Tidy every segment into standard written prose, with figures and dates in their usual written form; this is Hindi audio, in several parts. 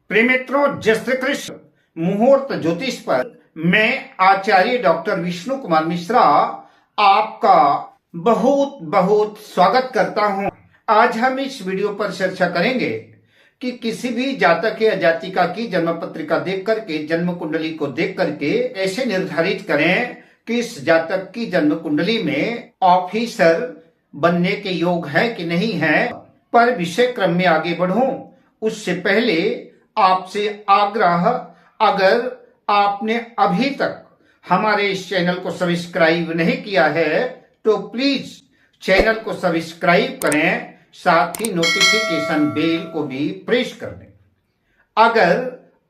प्रिय मित्रों, जय श्री कृष्ण। मुहूर्त ज्योतिष पर मैं आचार्य डॉक्टर विष्णु कुमार मिश्रा आपका बहुत बहुत स्वागत करता हूं। आज हम इस वीडियो पर चर्चा करेंगे कि किसी भी जातक या जातिका की जन्म पत्रिका देख करके, जन्म कुंडली को देख करके ऐसे निर्धारित करें कि इस जातक की जन्म कुंडली में ऑफिसर बनने के योग है कि नहीं है। पर विषय क्रम में आगे बढ़ूं उससे पहले आपसे आग्रह, अगर आपने अभी तक हमारे इस चैनल को सब्सक्राइब नहीं किया है तो प्लीज चैनल को सब्सक्राइब करें, साथ ही नोटिफिकेशन बेल को भी प्रेस कर दें। अगर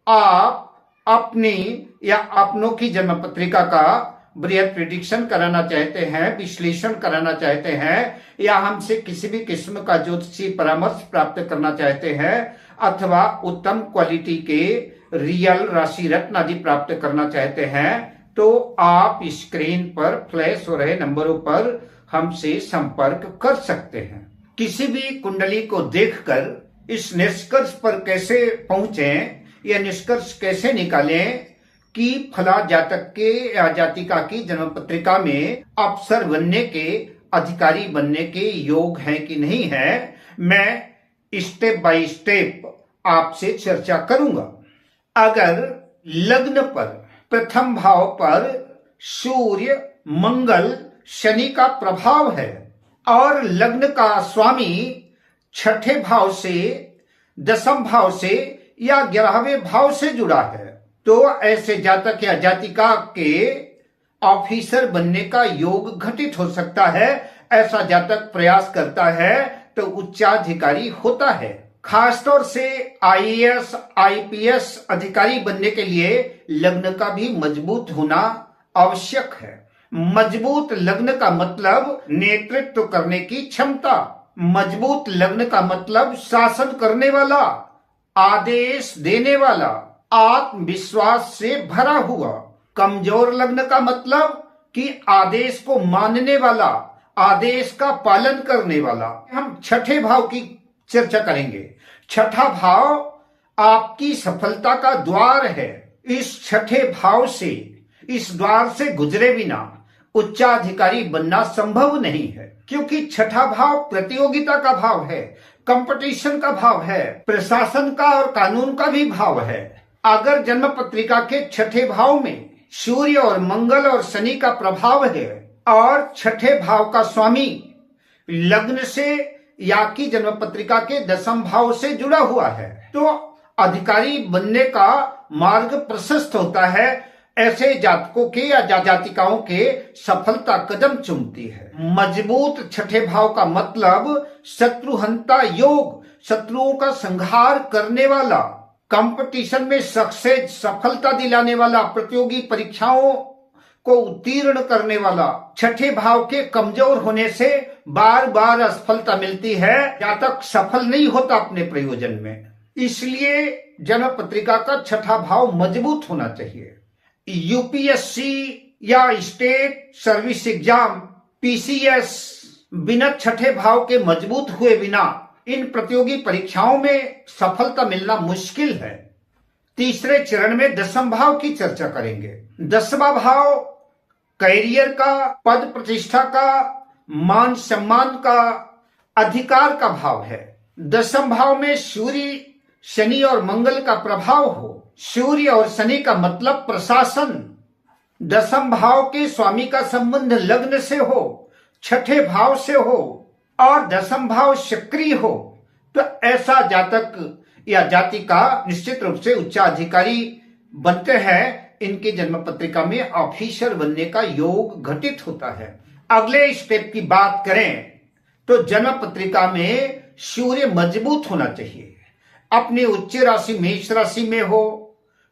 आप अपनी या अपनों की जन्म पत्रिका का बृहद प्रिडिक्शन कराना चाहते हैं, विश्लेषण कराना चाहते हैं, या हमसे किसी भी किस्म का ज्योतिषी परामर्श प्राप्त करना चाहते हैं, अथवा उत्तम क्वालिटी के रियल राशि रत्न आदि प्राप्त करना चाहते हैं, तो आप स्क्रीन पर फ्लैश हो रहे नंबरों पर हमसे संपर्क कर सकते हैं। किसी भी कुंडली को देखकर इस निष्कर्ष पर कैसे पहुंचें या निष्कर्ष कैसे निकालें कि फला जातक के या जातिका की जन्म पत्रिका में अफसर बनने के, अधिकारी बनने के योग हैं कि नहीं है, मैं स्टेप बाय स्टेप आपसे चर्चा करूंगा। अगर लग्न पर प्रथम भाव पर सूर्य, मंगल, शनि का प्रभाव है और लग्न का स्वामी छठे भाव से, दसम भाव से या 11वें भाव से जुड़ा है, तो ऐसे जातक या जातिका के ऑफिसर बनने का योग घटित हो सकता है। ऐसा जातक प्रयास करता है तो उच्चाधिकारी होता है। खासतौर से आईएएस, आईपीएस अधिकारी बनने के लिए लग्न का भी मजबूत होना आवश्यक है। मजबूत लग्न का मतलब नेतृत्व करने की क्षमता, मजबूत लग्न का मतलब शासन करने वाला, आदेश देने वाला, आत्मविश्वास से भरा हुआ। कमजोर लग्न का मतलब कि आदेश को मानने वाला, आदेश का पालन करने वाला। हम छठे भाव की चर्चा करेंगे। छठा भाव आपकी सफलता का द्वार है। इस छठे भाव से, इस द्वार से गुजरे बिना उच्चाधिकारी बनना संभव नहीं है, क्योंकि छठा भाव प्रतियोगिता का भाव है, कंपटीशन का भाव है, प्रशासन का और कानून का भी भाव है। अगर जन्म पत्रिका के छठे भाव में सूर्य और मंगल और शनि का प्रभाव है और छठे भाव का स्वामी लग्न से या की जन्म पत्रिका के दसम भाव से जुड़ा हुआ है, तो अधिकारी बनने का मार्ग प्रशस्त होता है। ऐसे जातकों के या जातिकाओं के सफलता कदम चूमती है। मजबूत छठे भाव का मतलब शत्रुहंता योग, शत्रुओं का संहार करने वाला, कंपटीशन में सक्सेस, सफलता दिलाने वाला, प्रतियोगी परीक्षाओं को उत्तीर्ण करने वाला। छठे भाव के कमजोर होने से बार बार असफलता मिलती है, जातक सफल नहीं होता अपने प्रयोजन में। इसलिए जन्म पत्रिका का छठा भाव मजबूत होना चाहिए। यूपीएससी या स्टेट सर्विस एग्जाम, पीसीएस बिना छठे भाव के मजबूत हुए बिना इन प्रतियोगी परीक्षाओं में सफलता मिलना मुश्किल है। तीसरे चरण में दसम भाव की चर्चा करेंगे। दसवां भाव कैरियर का, पद प्रतिष्ठा का, मान सम्मान का, अधिकार का भाव है। दसम भाव में सूर्य, शनि और मंगल का प्रभाव हो। सूर्य और शनि का मतलब प्रशासन। दसम भाव के स्वामी का संबंध लग्न से हो, छठे भाव से हो और दसम भाव सक्रिय हो, तो ऐसा जातक या जातिका निश्चित रूप से उच्चाधिकारी बनते हैं। इनके जन्म पत्रिका में ऑफिसर बनने का योग घटित होता है। अगले स्टेप की बात करें तो जन्म पत्रिका में सूर्य मजबूत होना चाहिए। अपनी उच्च राशि मेष राशि में हो,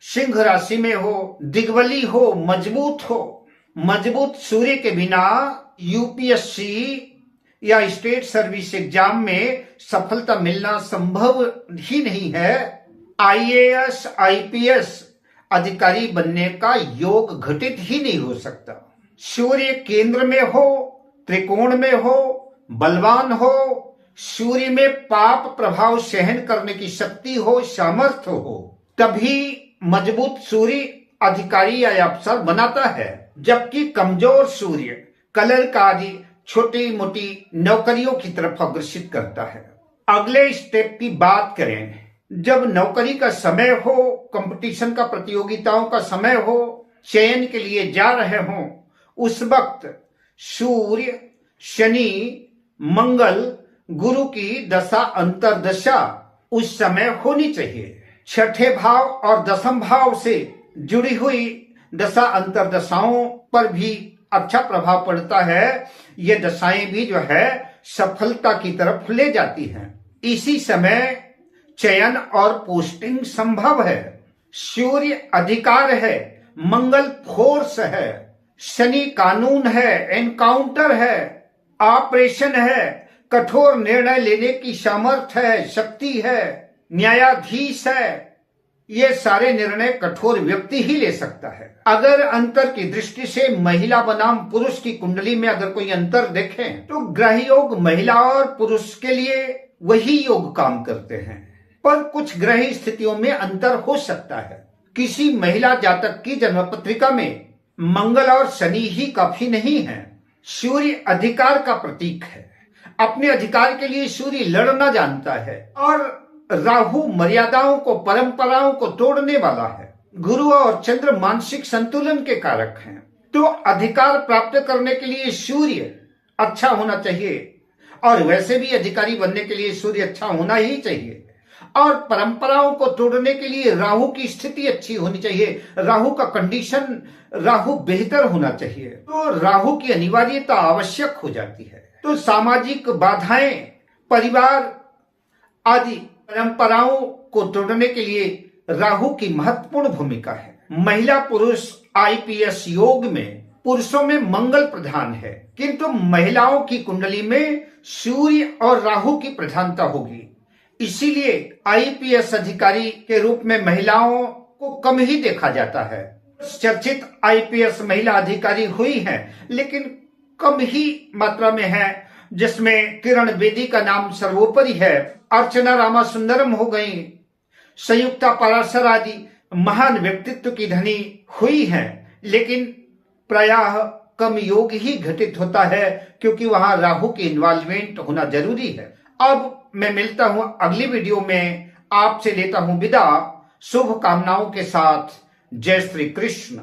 सिंह राशि में हो, दिग्वली हो, मजबूत हो। मजबूत सूर्य के बिना यूपीएससी या स्टेट सर्विस एग्जाम में सफलता मिलना संभव ही नहीं है। आईएएस, आईपीएस अधिकारी बनने का योग घटित ही नहीं हो सकता। सूर्य केंद्र में हो, त्रिकोण में हो, बलवान हो, सूर्य में पाप प्रभाव सहन करने की शक्ति हो, सामर्थ्य हो, तभी मजबूत सूर्य अधिकारी या अफसर बनाता है। जबकि कमजोर सूर्य कलरकारी छोटी मोटी नौकरियों की तरफ अग्रसित करता है। अगले स्टेप की बात करें, जब नौकरी का समय हो, कंपटीशन का, प्रतियोगिताओं का समय हो, चयन के लिए जा रहे हो, उस वक्त सूर्य, शनि, मंगल, गुरु की दशा अंतर्दशा उस समय होनी चाहिए। छठे भाव और दसम भाव से जुड़ी हुई दशा अंतर्दशाओं पर भी अच्छा प्रभाव पड़ता है। ये दशाएं भी जो है सफलता की तरफ ले जाती हैं। इसी समय चयन और पोस्टिंग संभव है। सूर्य अधिकार है, मंगल फोर्स है, शनि कानून है, एनकाउंटर है, ऑपरेशन है, कठोर निर्णय लेने की सामर्थ्य है, शक्ति है, न्यायाधीश है। ये सारे निर्णय कठोर व्यक्ति ही ले सकता है। अगर अंतर की दृष्टि से महिला बनाम पुरुष की कुंडली में अगर कोई अंतर देखें तो ग्रह योग महिला और पुरुष के लिए वही योग काम करते हैं, पर कुछ ग्रह स्थितियों में अंतर हो सकता है। किसी महिला जातक की जन्म पत्रिका में मंगल और शनि ही काफी नहीं है। सूर्य अधिकार का प्रतीक है। अपने अधिकार के लिए सूर्य लड़ना जानता है और राहु मर्यादाओं को, परंपराओं को तोड़ने वाला है। गुरु और चंद्र मानसिक संतुलन के कारक हैं। तो अधिकार प्राप्त करने के लिए सूर्य अच्छा होना चाहिए, और वैसे भी अधिकारी बनने के लिए सूर्य अच्छा होना ही चाहिए। और परंपराओं को तोड़ने के लिए राहु की स्थिति अच्छी होनी चाहिए, राहु का कंडीशन, राहु बेहतर होना चाहिए। तो राहु की अनिवार्यता आवश्यक हो जाती है। तो सामाजिक बाधाएं, परिवार आदि परंपराओं को तोड़ने के लिए राहु की महत्वपूर्ण भूमिका है। महिला पुरुष आईपीएस योग में पुरुषों में मंगल प्रधान है, किंतु महिलाओं की कुंडली में सूर्य और राहु की प्रधानता होगी। इसीलिए आईपीएस अधिकारी के रूप में महिलाओं को कम ही देखा जाता है। चर्चित आईपीएस महिला अधिकारी हुई हैं, लेकिन कम ही मात्रा में है, जिसमें किरण बेदी का नाम सर्वोपरि है। अर्चना रामासुंदरम हो गई, संयुक्ता पराशर आदि महान व्यक्तित्व की धनी हुई हैं, लेकिन प्रायः कम योग ही घटित होता है, क्योंकि वहां राहु की इन्वॉल्वमेंट होना जरूरी है। अब मैं मिलता हूं अगली वीडियो में, आपसे लेता हूं विदा, शुभ कामनाओं के साथ। जय श्री कृष्ण।